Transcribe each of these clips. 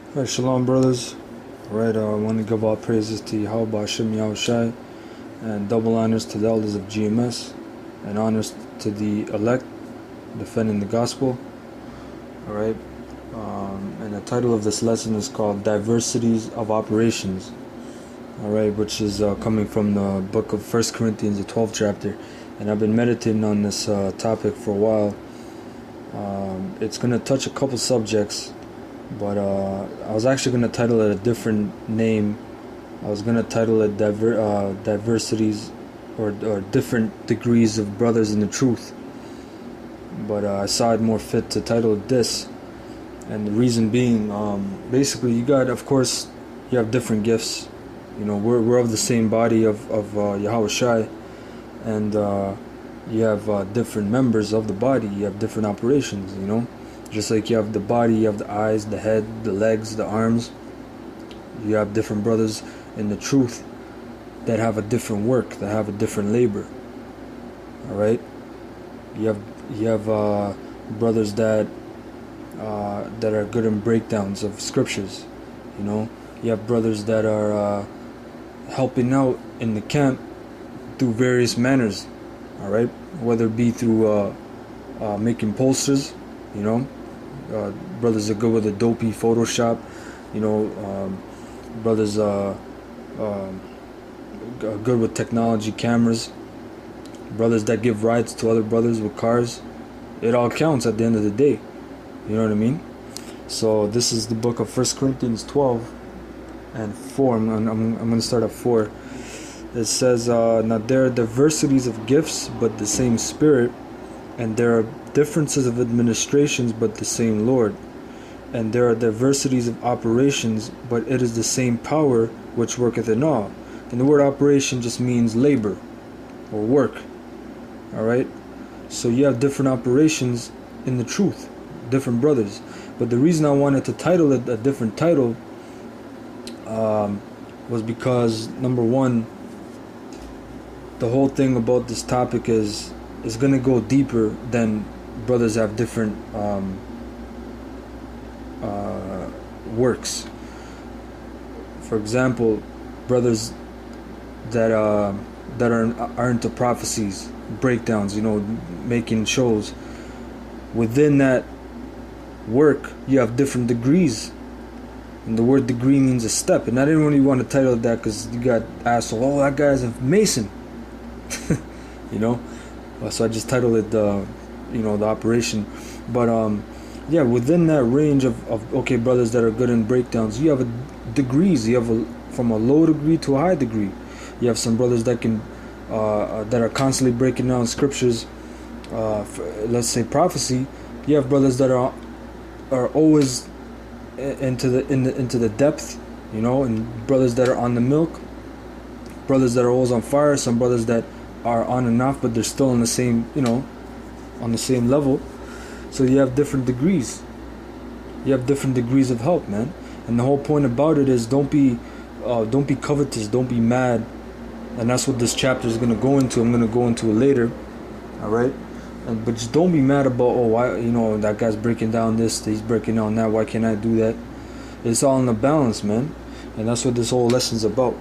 All right, shalom, brothers. All right, I want to give all praises to Yahweh Hashem Yahushai, and double honors to the elders of GMS, and honors to the elect defending the gospel. All right, and the title of this lesson is called Diversities of Operations. All right, which is coming from the book of 1 Corinthians, the 12th chapter, and I've been meditating on this topic for a while. It's going to touch a couple subjects, but I was actually going to title it a different name. I was going to title it Diversities or Different Degrees of Brothers in the Truth, but I saw it more fit to title it this. And the reason being, basically, you have different gifts. You know, we're of the same body of Yahweh Shai, and you have different members of the body. You have different operations, you know. Just like you have the body, you have the eyes, the head, the legs, the arms. You have different brothers in the truth that have a different work, that have a different labor. All right. You have brothers that are good in breakdowns of scriptures. You know, you have brothers that are helping out in the camp through various manners. All right, whether it be through making posters, you know. Brothers are good with Adobe Photoshop, you know. Brothers good with technology, cameras. Brothers that give rides to other brothers with cars. It all counts at the end of the day. You know what I mean? So this is the book of 1 Corinthians 12 and 4. I'm going to start at 4. It says, now there are diversities of gifts, but the same Spirit. And there are differences of administrations, but the same Lord. And there are diversities of operations, but it is the same power which worketh in all. And the word operation just means labor or work. Alright? So you have different operations in the truth, different brothers. But the reason I wanted to title it a different title was because, number one, the whole thing about this topic is going to go deeper than brothers have different works. For example, brothers that are into prophecies, breakdowns, you know, making shows. Within that work, you have different degrees, and the word degree means a step. And I didn't really want to title it that because you got asked, "Oh, that guy's a mason," you know. So I just titled it the operation. But yeah, within that range of brothers that are good in breakdowns, you have degrees. You have from a low degree to a high degree. You have some brothers that can that are constantly breaking down scriptures. Let's say prophecy. You have brothers that are always into the depth, you know, and brothers that are on the milk. Brothers that are always on fire. Some brothers that are on and off, but they're still on the same, you know, on the same level. So you have different degrees. You have different degrees of help, man. And the whole point about it is don't be covetous, don't be mad. And that's what this chapter is going to go into. I'm going to go into it later. All right. But just don't be mad about, why, you know, that guy's breaking down this, he's breaking down that. Why can't I do that? It's all in the balance, man. And that's what this whole lesson's about.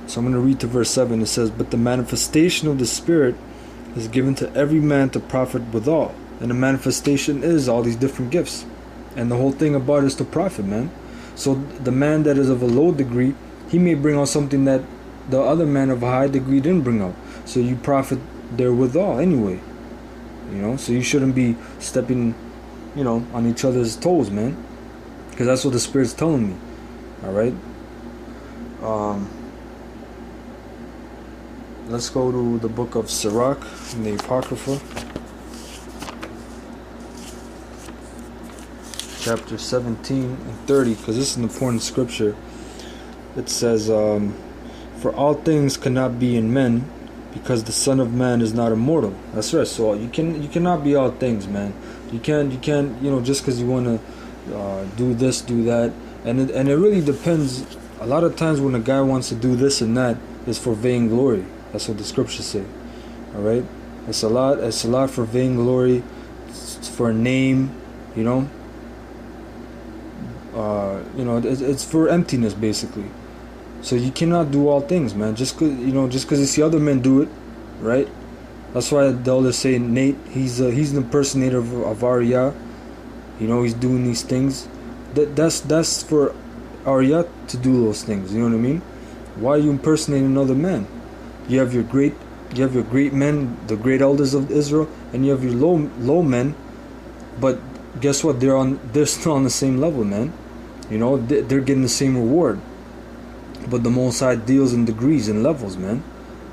So I'm going to read to verse 7. It says, but the manifestation of the Spirit is given to every man to profit withal. And the manifestation is all these different gifts. And the whole thing about it is to profit, man. So the man that is of a low degree, he may bring out something that the other man of a high degree didn't bring out. So you profit therewithal anyway. You know, so you shouldn't be stepping, you know, on each other's toes, man. Because that's what the Spirit's telling me. Alright? Let's go to the book of Sirach in the Apocrypha, chapter 17 and 30, because this is an important scripture. It says, for all things cannot be in men, because the Son of Man is not immortal. That's right. So you cannot be all things, man. You can't, you know, just because you want to do this, do that, and it really depends. A lot of times when a guy wants to do this and that, it's for vainglory. That's what the scriptures say. All right, it's a lot for vainglory, it's for a name, you know. It's for emptiness basically. So you cannot do all things, man. Just cause you see other men do it, right? That's why the elders say Nate, he's an impersonator of Arya. He's doing these things. That's for Arya to do those things. You know what I mean? Why are you impersonating another man? You have your great men, the great elders of Israel, and you have your low men. But guess what? They're still on the same level, man. They're getting the same reward. But the Most High deals in degrees and levels, man.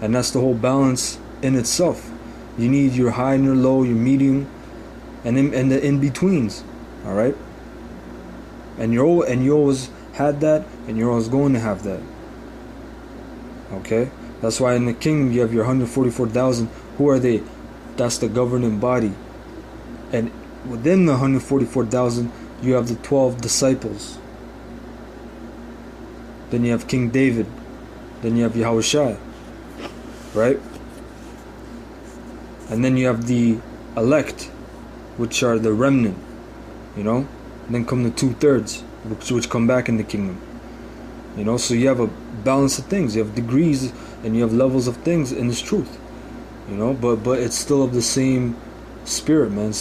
And that's the whole balance in itself. You need your high and your low, your medium, and the in-betweens. Alright? And you always had that, and you're always going to have that. Okay? That's why in the kingdom you have your 144,000. Who are they? That's the governing body. And within the 144,000, you have the 12 disciples. Then you have King David. Then you have Yahushua. Right? And then you have the elect, which are the remnant. And then come the 2/3, which come back in the kingdom. So you have a balance of things. You have degrees and you have levels of things in this truth. But it's still of the same spirit, man.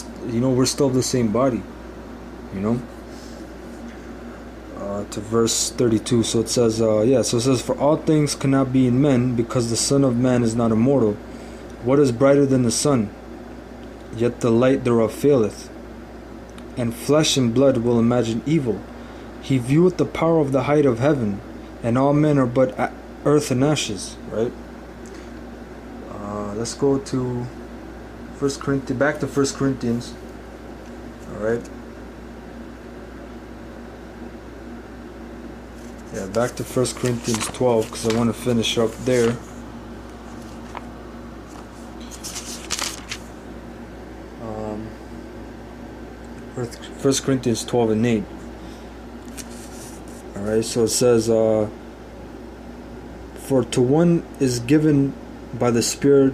We're still of the same body. To verse 32. So it says, so it says, for all things cannot be in men, because the Son of Man is not immortal. What is brighter than the sun? Yet the light thereof faileth, and flesh and blood will imagine evil. He vieweth the power of the height of heaven, and all men are but earth and ashes. Right? Let's go to back to 1 Corinthians. All right. Yeah, back to 1 Corinthians 12, because I want to finish up there. First Corinthians 12 and 8. Alright, so it says, for to one is given by the Spirit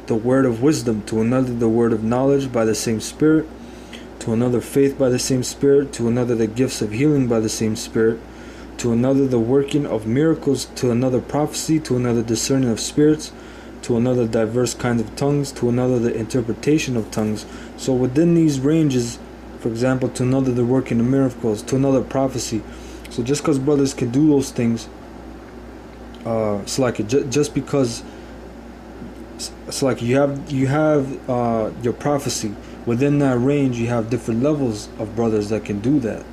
the word of wisdom, to another the word of knowledge by the same Spirit, to another faith by the same Spirit, to another the gifts of healing by the same Spirit, to another the working of miracles, to another prophecy, to another discerning of spirits, to another diverse kinds of tongues, to another the interpretation of tongues. So within these ranges, for example, to another the working of miracles, to another prophecy. So just because brothers can do those things, it's like just because it's like you have your prophecy. Within that range, you have different levels of brothers that can do that.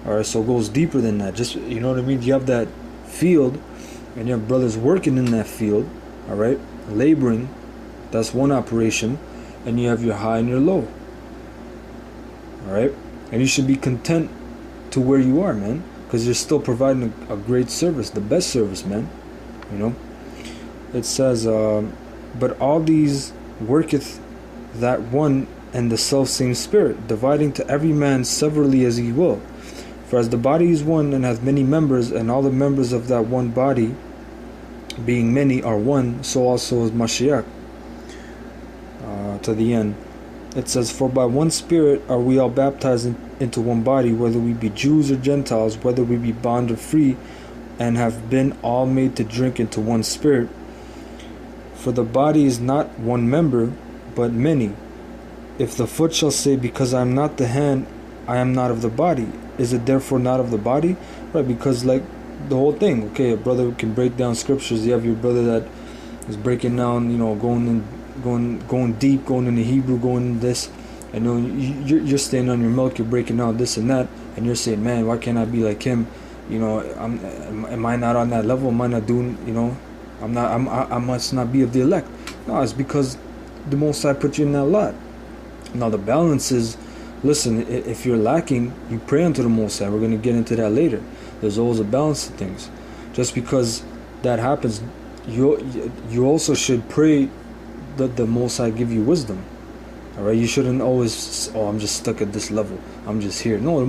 Alright, so it goes deeper than that. Just, you know what I mean? You have that field, and you have brothers working in that field, alright, laboring. That's one operation. And you have your high and your low. Alright? And you should be content to where you are, man. Because you're still providing a great service, the best service, man. It says, but all these worketh that one and the selfsame Spirit, dividing to every man severally as he will. For as the body is one and hath many members, and all the members of that one body, being many, are one, so also is Mashiach. To the end. It says, for by one Spirit are we all baptized into one body, whether we be Jews or Gentiles, whether we be bond or free, and have been all made to drink into one Spirit. For the body is not one member, but many. If the foot shall say, because I am not the hand, I am not of the body, is it therefore not of the body? Right, because like the whole thing, okay, a brother can break down scriptures. You have your brother that is breaking down, going deep, going into Hebrew, going into this, and you're standing on your milk, you're breaking down this and that, and you're saying, man, why can't I be like him? Am I not on that level? Am I not doing, I must not be of the elect. No, it's because the Most High put you in that lot. Now the balance is, listen, if you're lacking, you pray unto the Most High. We're going to get into that later. There's always a balance to things. Just because that happens, you also should pray that the Most High give you wisdom. Alright, you shouldn't always, I'm just stuck at this level, I'm just here. No,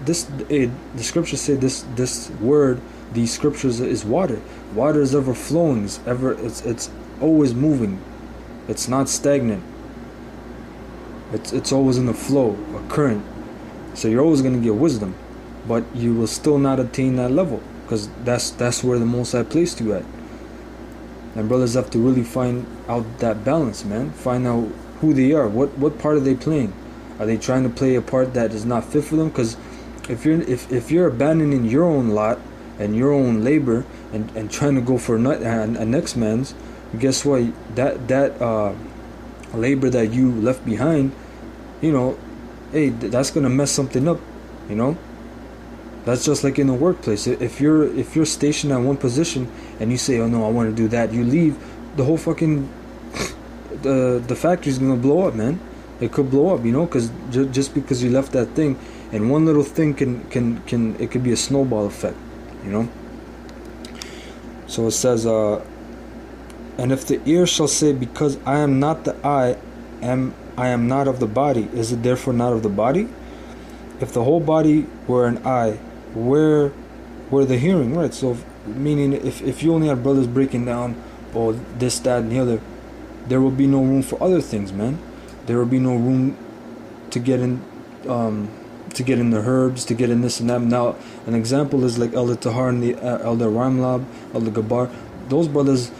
the scriptures say this word, these scriptures, is water. Water is ever flowing, it's always moving. It's not stagnant. It's always in the flow, a current. So you're always going to get wisdom. but you will still not attain that level, because that's where the Most High placed you at. And brothers have to really find out that balance, man. Find out who they are. What part are they playing? Are they trying to play a part that is not fit for them? Because if you're abandoning your own lot and your own labor and trying to go for a next man's, guess what? That labor that you left behind, hey, that's gonna mess something up, you know. That's just like in the workplace. If you're stationed at one position and you say, "Oh no, I want to do that," you leave, the whole fucking the factory's gonna blow up, man. It could blow up, because just because you left that thing, and one little thing can it could be a snowball effect, So it says, and if the ear shall say, "Because I am not the eye, I am not of the body, is it therefore not of the body? If the whole body were an eye, where the hearing?" Right. So meaning if you only have brothers breaking down, oh, this, that, and the other, there will be no room for other things, man. There will be no room to get in the herbs, to get in this and that. Now, an example is like Elder Tahar and the Elder Ramlab, Elder Gabar. Those brothers,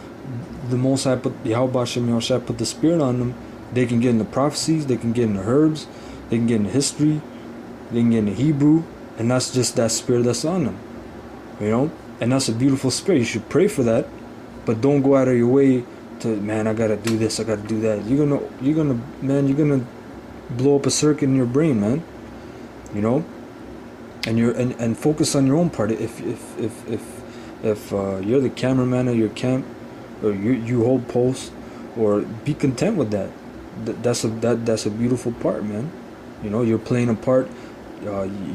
the Most High put put the spirit on them. They can get in the prophecies, they can get in the herbs, they can get in the history, they can get in the Hebrew, and that's just that spirit that's on them, And that's a beautiful spirit. You should pray for that, but don't go out of your way to, man, I gotta do this, I gotta do that. You're gonna blow up a circuit in your brain, man. And and focus on your own part. If you're the cameraman of your camp, or you hold posts, or be content with that. That's a beautiful part, man. You're playing a part.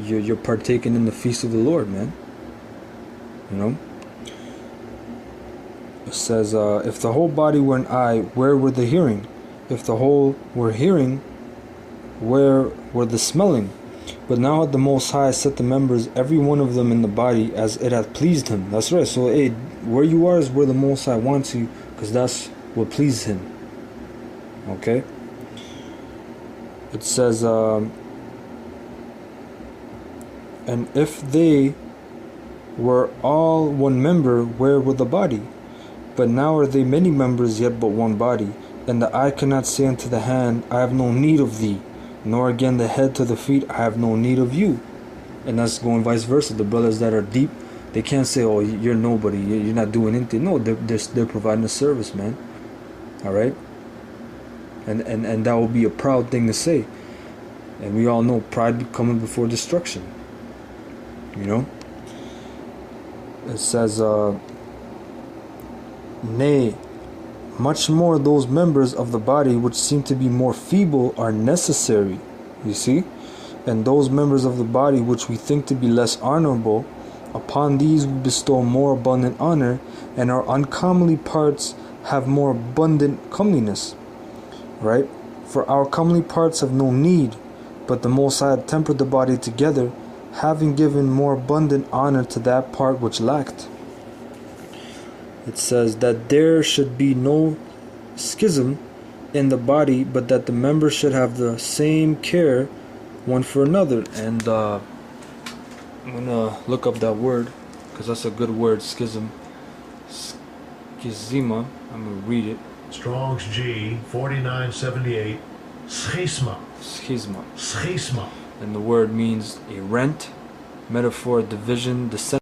You're partaking in the feast of the Lord, man. It says, if the whole body were an eye, where were the hearing? If the whole were hearing, where were the smelling? But now hath the Most High set the members, every one of them in the body, as it hath pleased him. That's right. So, hey, where you are is where the Most High wants you, because that's what pleases him. Okay? It says, and if they were all one member, where were the body? But now are they many members, yet but one body. And the eye cannot say unto the hand, I have no need of thee. Nor again the head to the feet, I have no need of you. And that's going vice versa. The brothers that are deep, they can't say, oh, you're nobody, you're not doing anything. No, they're providing a service, man. Alright? And that will be a proud thing to say. And we all know pride coming before destruction. It says, nay, much more those members of the body which seem to be more feeble are necessary, you see? And those members of the body which we think to be less honorable, upon these we bestow more abundant honor, and our uncomely parts have more abundant comeliness. Right? For our comely parts have no need, but the Most High had tempered the body together, having given more abundant honor to that part which lacked. It says that there should be no schism in the body, but that the members should have the same care one for another. And I'm gonna look up that word, because that's a good word, schism. Schizima. I'm gonna read it. Strong's G 4978. Schisma. Schisma. Schisma. And the word means a rent, metaphor, division, descent.